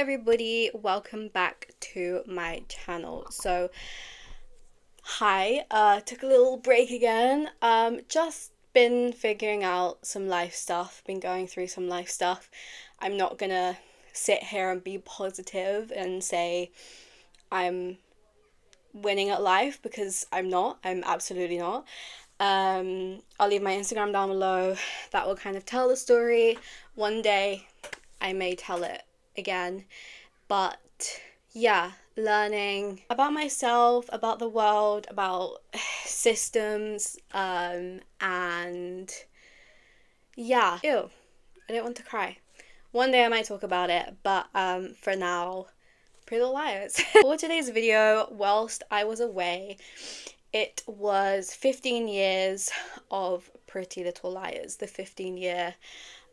everybody, welcome back to my channel. Hi, took a little break again. Just been figuring out some life stuff, been going through some life stuff. I'm not gonna sit here and be positive and say I'm winning at life because I'm absolutely not. I'll leave my Instagram down below. That will kind of tell the story. One day I may tell it again, but yeah, learning about myself, about the world, about systems, and yeah, ew, I don't want to cry. One day I might talk about it, but for now, Pretty Little Liars. For today's video, whilst I was away, it was 15 years of Pretty Little Liars, the 15-year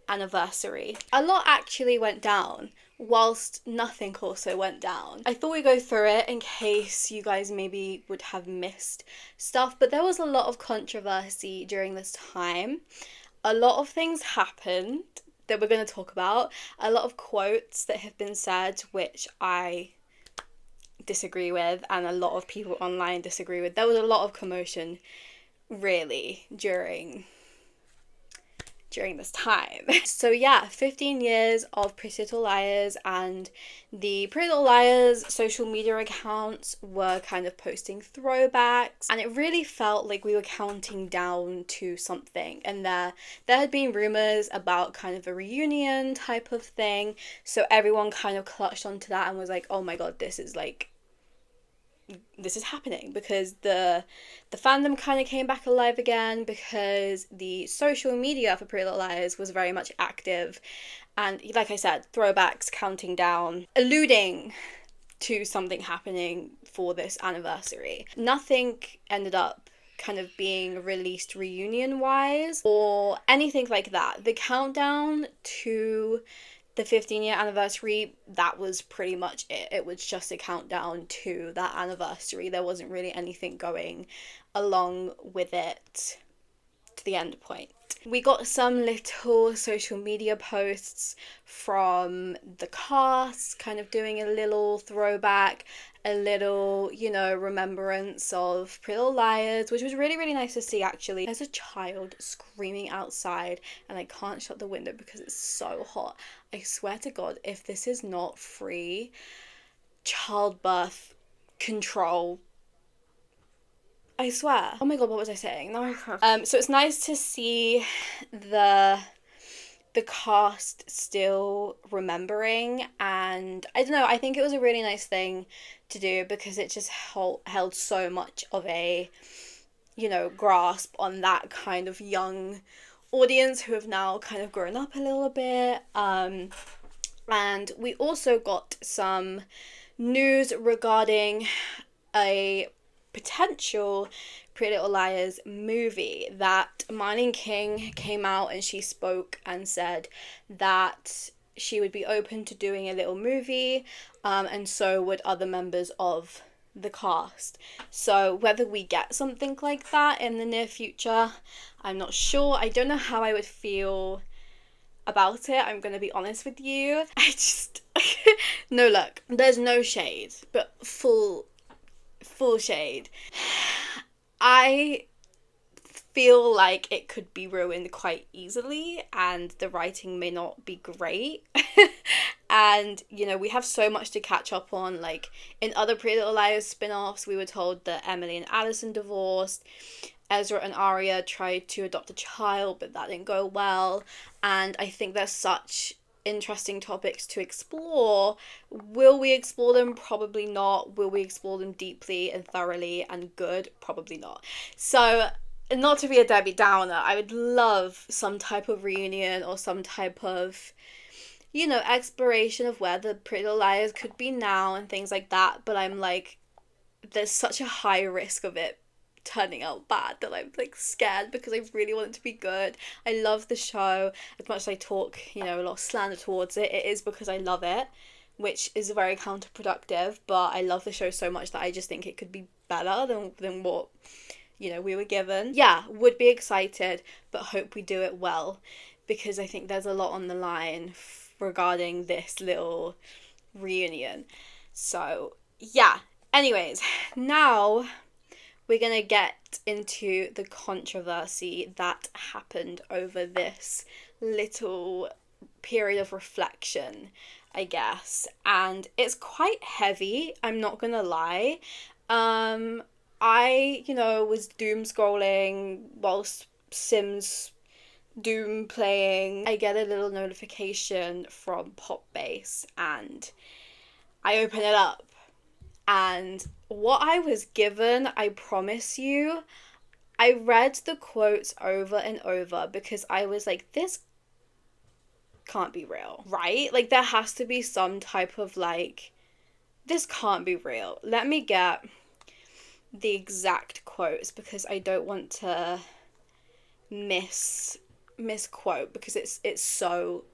anniversary. A lot actually went down, whilst nothing also went down. I thought we'd go through it in case you guys maybe would have missed stuff, but there was a lot of controversy during this time. A lot of things happened that we're going to talk about. A lot of quotes that have been said which I disagree with, and a lot of people online disagree with. There was a lot of commotion really during this time. So yeah, 15 years of Pretty Little Liars, and the Pretty Little Liars social media accounts were kind of posting throwbacks, and it really felt like we were counting down to something. And there had been rumors about kind of a reunion type of thing, so everyone kind of clutched onto that and was like, oh my god, this is happening, because the fandom kind of came back alive again, because the social media for Pretty Little Liars was very much active, and like I said, throwbacks, counting down, alluding to something happening for this anniversary. Nothing ended up kind of being released reunion wise or anything like that. The countdown to the 15-year anniversary, that was pretty much it. It was just a countdown to that anniversary. There wasn't really anything going along with it to the end point. We got some little social media posts from the cast, kind of doing a little throwback, a little, remembrance of Pretty Little Liars, which was really, really nice to see, actually. There's a child screaming outside, and I can't shut the window because it's so hot. I swear to God, if this is not free childbirth control, I swear. Oh my god, what was I saying? No, so it's nice to see the cast still remembering, and I don't know, I think it was a really nice thing to do because it just held so much of a, grasp on that kind of young audience who have now kind of grown up a little bit. And we also got some news regarding a potential Pretty Little Liars movie, that Marlene King came out and she spoke and said that she would be open to doing a little movie, and so would other members of the cast. So whether we get something like that in the near future, I'm not sure. I don't know how I would feel about it, I'm gonna be honest with you. I just no, look, there's no shade, but full shade. I feel like it could be ruined quite easily, and the writing may not be great. And we have so much to catch up on. Like in other Pretty Little Liars spin-offs, we were told that Emily and Allison divorced, Ezra and Aria tried to adopt a child, but that didn't go well, and I think there's such interesting topics to explore. Will we explore them? Probably not. Will we explore them deeply and thoroughly and good? Probably not. So, not to be a Debbie Downer, I would love some type of reunion or some type of, exploration of where the Pretty Little Liars could be now and things like that, but I'm like, there's such a high risk of it turning out bad that I'm scared, because I really want it to be good. I love the show. As much as I talk, a lot of slander towards it, it is because I love it, which is very counterproductive, but I love the show so much that I just think it could be better than what we were given. Yeah, would be excited, but hope we do it well, because I think there's a lot on the line regarding this little reunion. So, yeah. Anyways, now we're going to get into the controversy that happened over this little period of reflection, I guess. And it's quite heavy, I'm not going to lie. I, was doom scrolling whilst Sims Doom playing. I get a little notification from Pop Base and I open it up. And what I was given, I promise you, I read the quotes over and over because I was like, this can't be real, right? Like, there has to be some type of like, this can't be real. Let me get the exact quotes because I don't want to misquote because it's so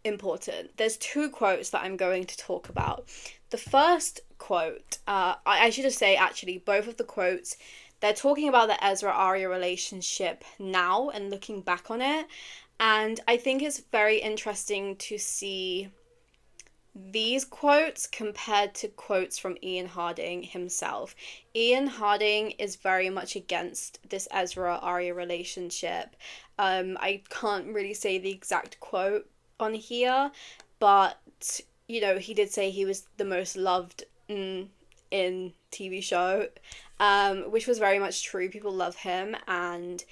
important. There's two quotes that I'm going to talk about. The first quote, I should just say actually both of the quotes, they're talking about the Ezra-Arya relationship now and looking back on it. And I think it's very interesting to see these quotes compared to quotes from Ian Harding himself. Ian Harding is very much against this Ezra-Arya relationship. I can't really say the exact quote on here, but he did say he was the most loved in TV show, which was very much true. People love him, and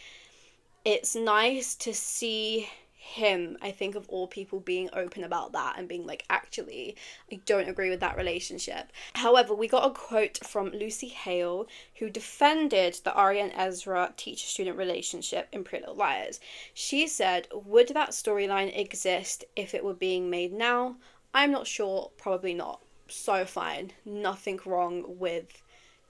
it's nice to see him, I think, of all people, being open about that and being like, actually, I don't agree with that relationship. However, we got a quote from Lucy Hale, who defended the Arya and Ezra teacher-student relationship in Pretty Little Liars. She said, would that storyline exist if it were being made now? I'm not sure, probably not. So fine, nothing wrong with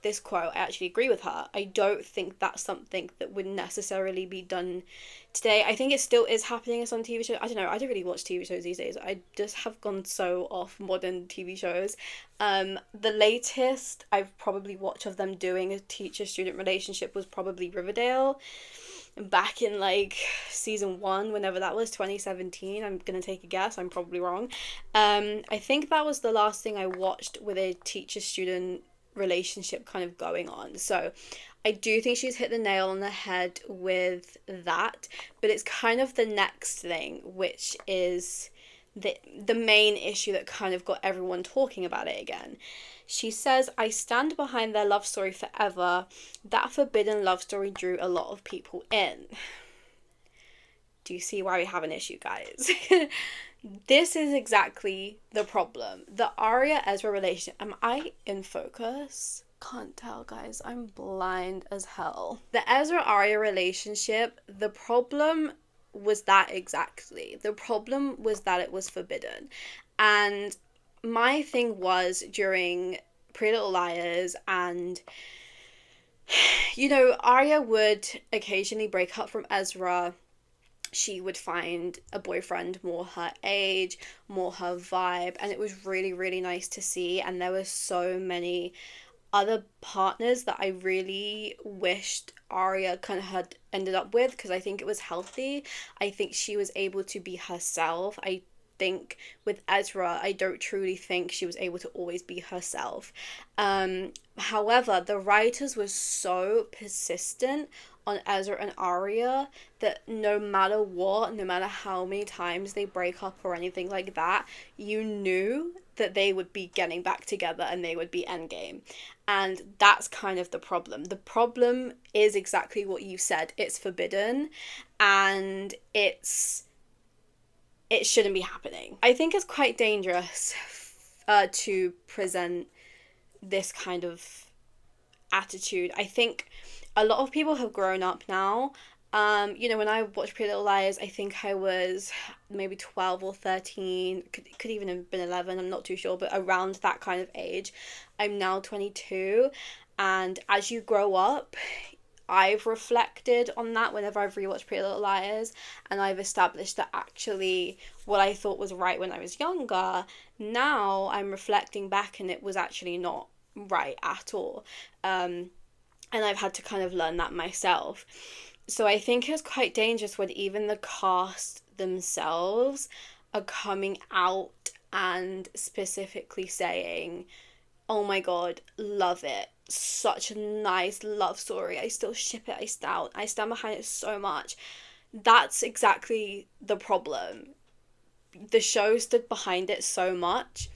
this quote. I actually agree with her. I don't think that's something that would necessarily be done today. I think it still is happening in some TV shows. I don't know, I don't really watch TV shows these days. I just have gone so off modern TV shows. The latest I've probably watched of them doing a teacher-student relationship was probably Riverdale, back in like season 1, whenever that was, 2017. I'm gonna take a guess, I'm probably wrong. I think that was the last thing I watched with a teacher-student relationship kind of going on. So I do think she's hit the nail on the head with that, but it's kind of the next thing, which is the main issue that kind of got everyone talking about it again. She says, I stand behind their love story forever. That forbidden love story drew a lot of people in. Do you see why we have an issue, guys? This is exactly the problem. The Arya-Ezra relationship. Am I in focus? Can't tell, guys. I'm blind as hell. The Ezra-Arya relationship, the problem was that exactly. The problem was that it was forbidden. And my thing was, during Pretty Little Liars, and Arya would occasionally break up from Ezra. She would find a boyfriend more her age, more her vibe, and it was really, really nice to see. And there were so many other partners that I really wished Arya kind of had ended up with, because I think it was healthy. I think she was able to be herself. I think with Ezra, I don't truly think she was able to always be herself. However, the writers were so persistent on Ezra and Arya that no matter what, no matter how many times they break up or anything like that, you knew that they would be getting back together and they would be endgame. And that's kind of the problem. The problem is exactly what you said. It's forbidden, and it shouldn't be happening. I think it's quite dangerous to present this kind of attitude. I think a lot of people have grown up now. When I watched Pretty Little Liars, I think I was maybe 12 or 13, could even have been 11, I'm not too sure, but around that kind of age. I'm now 22, and as you grow up, I've reflected on that whenever I've rewatched Pretty Little Liars, and I've established that actually what I thought was right when I was younger, now I'm reflecting back and it was actually not right at all. And I've had to kind of learn that myself. So I think it's quite dangerous when even the cast themselves are coming out and specifically saying, oh my god, love it. Such a nice love story. I still ship it. I stand behind it so much. That's exactly the problem. The show stood behind it so much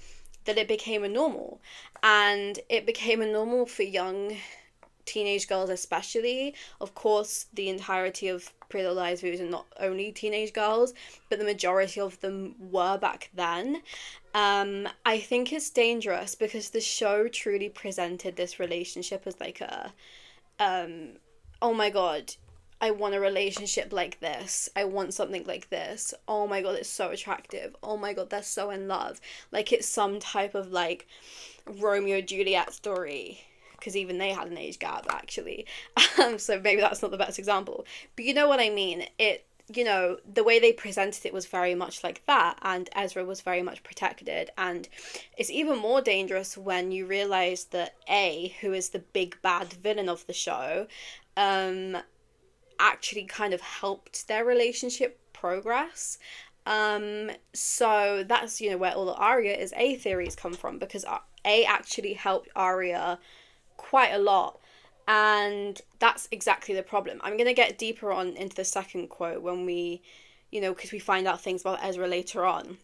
that it became a normal. And it became a normal for young teenage girls especially. Of course, the entirety of Pretty Little Liars viewers are not only teenage girls, but the majority of them were back then. I think it's dangerous because the show truly presented this relationship as like a, oh my god, I want a relationship like this. I want something like this. Oh my god, it's so attractive. Oh my god, they're so in love. Like it's some type of like Romeo Juliet story, because even they had an age gap actually. So maybe that's not the best example, but you know what I mean. The way they presented it was very much like that, and Ezra was very much protected. And it's even more dangerous when you realize that A, who is the big bad villain of the show, actually kind of helped their relationship progress. So that's, where all the Arya is A theories come from, because A actually helped Arya quite a lot. And that's exactly the problem. I'm going to get deeper on into the second quote when we, because we find out things about Ezra later on,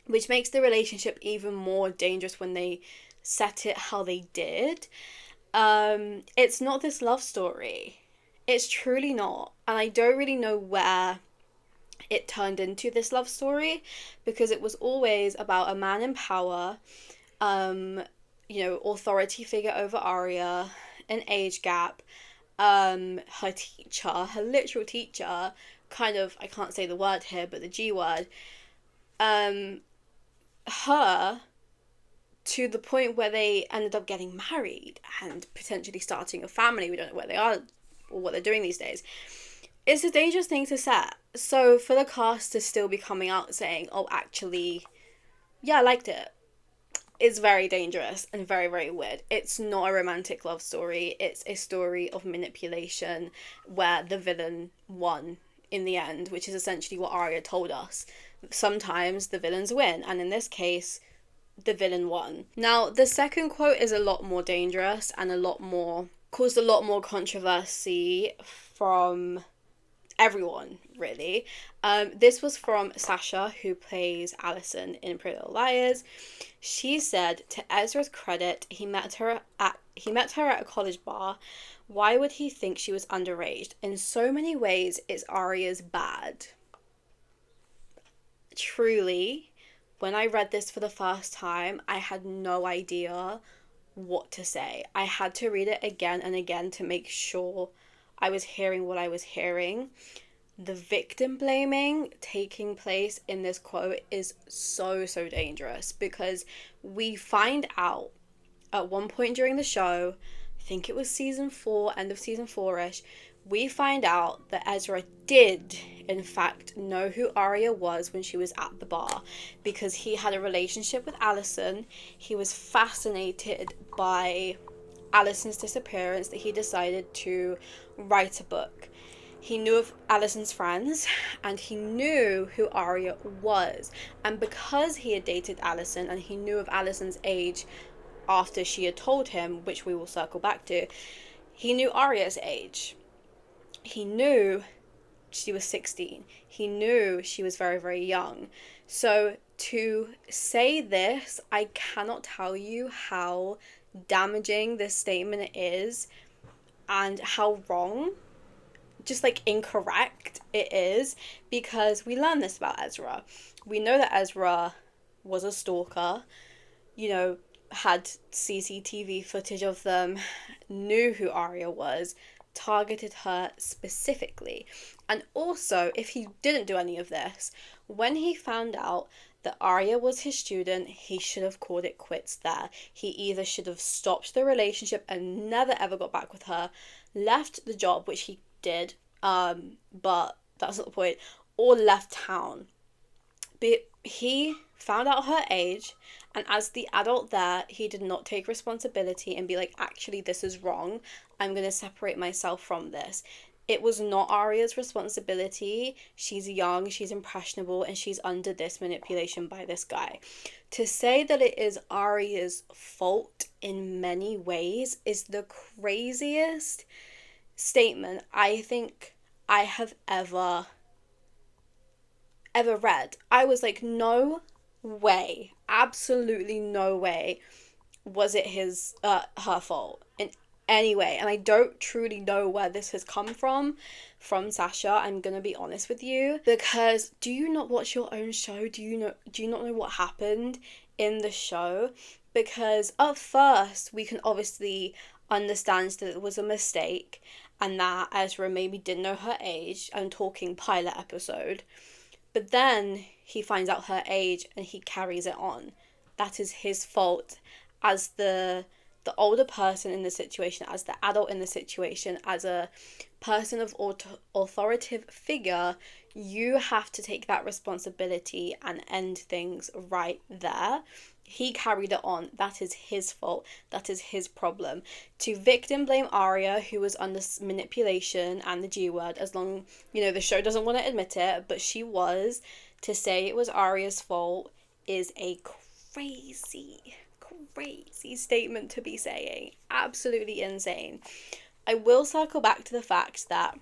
which makes the relationship even more dangerous when they set it how they did. It's not this love story. It's truly not. And I don't really know where it turned into this love story, because it was always about a man in power, authority figure over Arya, an age gap, her teacher, her literal teacher, kind of, I can't say the word here, but the G word, her, to the point where they ended up getting married and potentially starting a family. We don't know where they are or what they're doing these days. It's a dangerous thing to set. So for the cast to still be coming out saying, oh, actually, yeah, I liked it, is very dangerous and very, very weird. It's not a romantic love story. It's a story of manipulation where the villain won in the end, which is essentially what Arya told us. Sometimes the villains win, and in this case, the villain won. Now, the second quote is a lot more dangerous and caused a lot more controversy from everyone, really. This was from Sasha, who plays Alison in Pretty Little Liars. She said, to Ezra's credit, he met her at a college bar. Why would he think she was underage? In so many ways, it's Arya's bad. Truly, when I read this for the first time, I had no idea what to say. I had to read it again and again to make sure I was hearing what I was hearing. The victim blaming taking place in this quote is so, so dangerous, because we find out at one point during the show, I think it was season 4, end of season 4-ish, we find out that Ezra did, in fact, know who Arya was when she was at the bar, because he had a relationship with Alison. He was fascinated by Alison's disappearance that he decided to write a book. He knew of Alison's friends, and he knew who Arya was. And because he had dated Alison and he knew of Alison's age after she had told him, which we will circle back to, he knew Arya's age. He knew she was 16. He knew she was very, very young. So to say this, I cannot tell you how damaging this statement is and how wrong, just like incorrect it is, because we learn this about Ezra. We know that Ezra was a stalker, had CCTV footage of them, knew who Arya was, targeted her specifically. And also, if he didn't do any of this, when he found out that Arya was his student, he should have called it quits there. He either should have stopped the relationship and never ever got back with her, left the job, which he did, but that's not the point, or left town. But he found out her age, and as the adult there, he did not take responsibility and be like, actually, this is wrong. I'm going to separate myself from this. It was not Arya's responsibility. She's young, she's impressionable, and she's under this manipulation by this guy. To say that it is Arya's fault in many ways is the craziest statement I think I have ever read. I was like, no way, absolutely no way was it her fault in any way. And I don't truly know where this has come from Sasha. I'm gonna be honest with you, because do you not watch your own show? Do you not know what happened in the show? Because at first we can obviously understand that it was a mistake and that Ezra maybe didn't know her age. I'm talking pilot episode. But then he finds out her age and he carries it on. That is his fault as the older person in the situation, as the adult in the situation, as a person of authoritative figure. You have to take that responsibility and end things right there. He carried it on. That is his fault. That is his problem. To victim blame Arya, who was under manipulation and the G word, as long, the show doesn't want to admit it, but she was, to say it was Arya's fault is a crazy statement to be saying. Absolutely insane. I will circle back to the fact that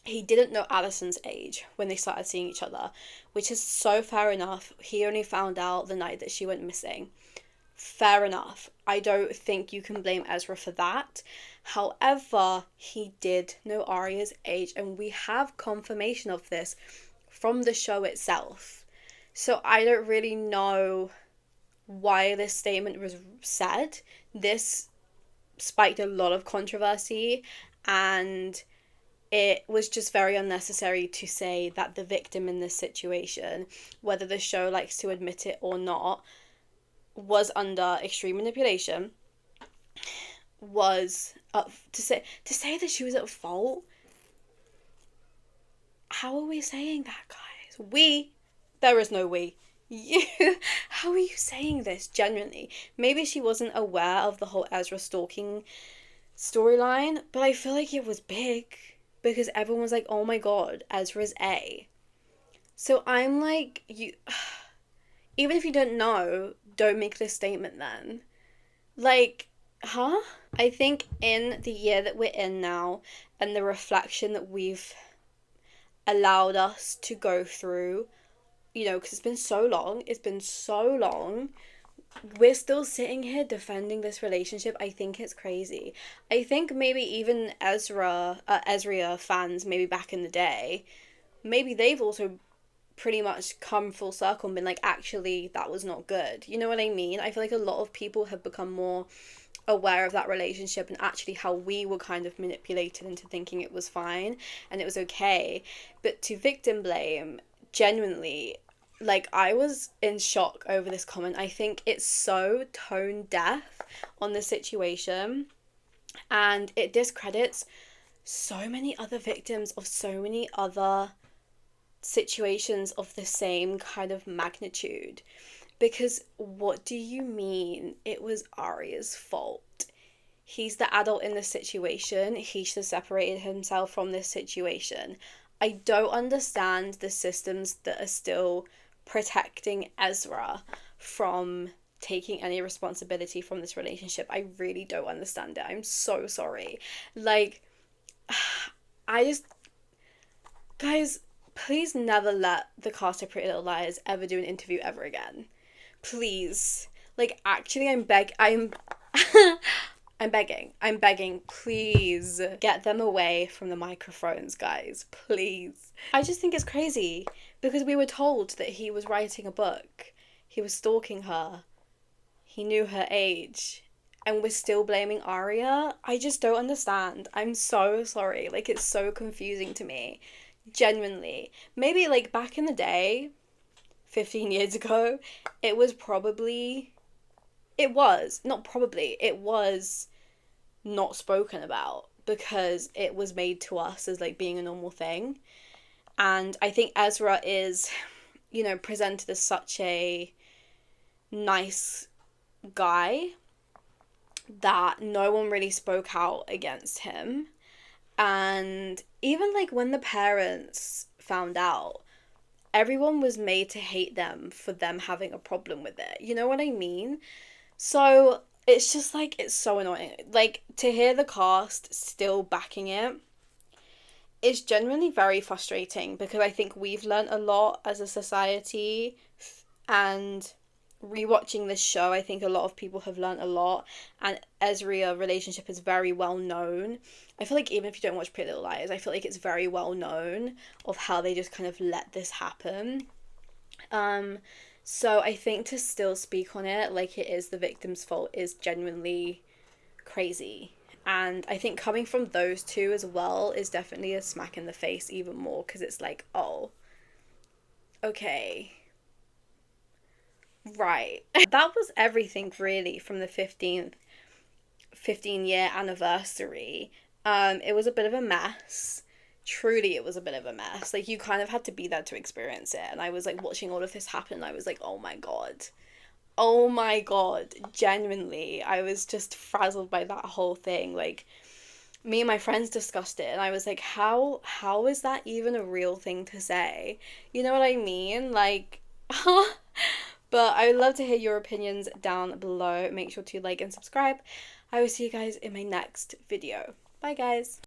he didn't know Alison's age when they started seeing each other, which is so fair enough. He only found out the night that she went missing. Fair enough. I don't think you can blame Ezra for that. However, he did know Arya's age, and we have confirmation of this from the show itself. So I don't really know why this statement was said. This spiked a lot of controversy, and it was just very unnecessary to say that the victim in this situation, whether the show likes to admit it or not, was under extreme manipulation. Was to say that she was at fault. How are we saying that, guys? There is no we. You, how are you saying this genuinely? Maybe she wasn't aware of the whole Ezra stalking storyline, but I feel like it was big because everyone was like, oh my god, Ezra's A. So I'm like, even if you don't know, don't make this statement then. Like, huh? I think in the year that we're in now and the reflection that we've allowed us to go through, because it's been so long, we're still sitting here defending this relationship. I think it's crazy. I think maybe even Ezra fans, maybe back in the day, maybe they've also pretty much come full circle and been like, actually, that was not good. You know what I mean? I feel like a lot of people have become more aware of that relationship and actually how we were kind of manipulated into thinking it was fine and it was okay. But to victim blame, genuinely, like, I was in shock over this comment. I think it's so tone deaf on the situation, and it discredits so many other victims of so many other situations of the same kind of magnitude. Because what do you mean it was Arya's fault? He's the adult in the situation. He should have separated himself from this situation. I don't understand the systems that are still protecting Ezra from taking any responsibility from this relationship. I really don't understand it. I'm so sorry. Like, guys, please never let the cast of Pretty Little Liars ever do an interview ever again. Please. Like, actually, I'm begging, please get them away from the microphones, guys, please. I just think it's crazy because we were told that he was writing a book, he was stalking her, he knew her age, and we're still blaming Arya. I just don't understand. I'm so sorry. Like, it's so confusing to me. Genuinely. Maybe, like, back in the day, 15 years ago, it was not spoken about because it was made to us as, like, being a normal thing. And I think Ezra is, presented as such a nice guy that no one really spoke out against him. And even like when the parents found out, everyone was made to hate them for them having a problem with it. You know what I mean? So it's just like, it's so annoying. Like, to hear the cast still backing it is genuinely very frustrating, because I think we've learned a lot as a society, and rewatching this show, I think a lot of people have learned a lot, and Ezria relationship is very well known. I feel like even if you don't watch Pretty Little Liars, I feel like it's very well known of how they just kind of let this happen. Um, so I think to still speak on it like it is the victim's fault is genuinely crazy. And I think coming from those two as well is definitely a smack in the face even more, because it's like, oh, okay, right. That was everything really from the 15-year anniversary. It was a bit of a mess. Truly, it was a bit of a mess. Like, you kind of had to be there to experience it. And I was like watching all of this happen. And I was like, oh my God. Oh my God. Genuinely. I was just frazzled by that whole thing. Like, me and my friends discussed it. And I was like, how is that even a real thing to say? You know what I mean? Like, but I would love to hear your opinions down below. Make sure to like and subscribe. I will see you guys in my next video. Bye, guys.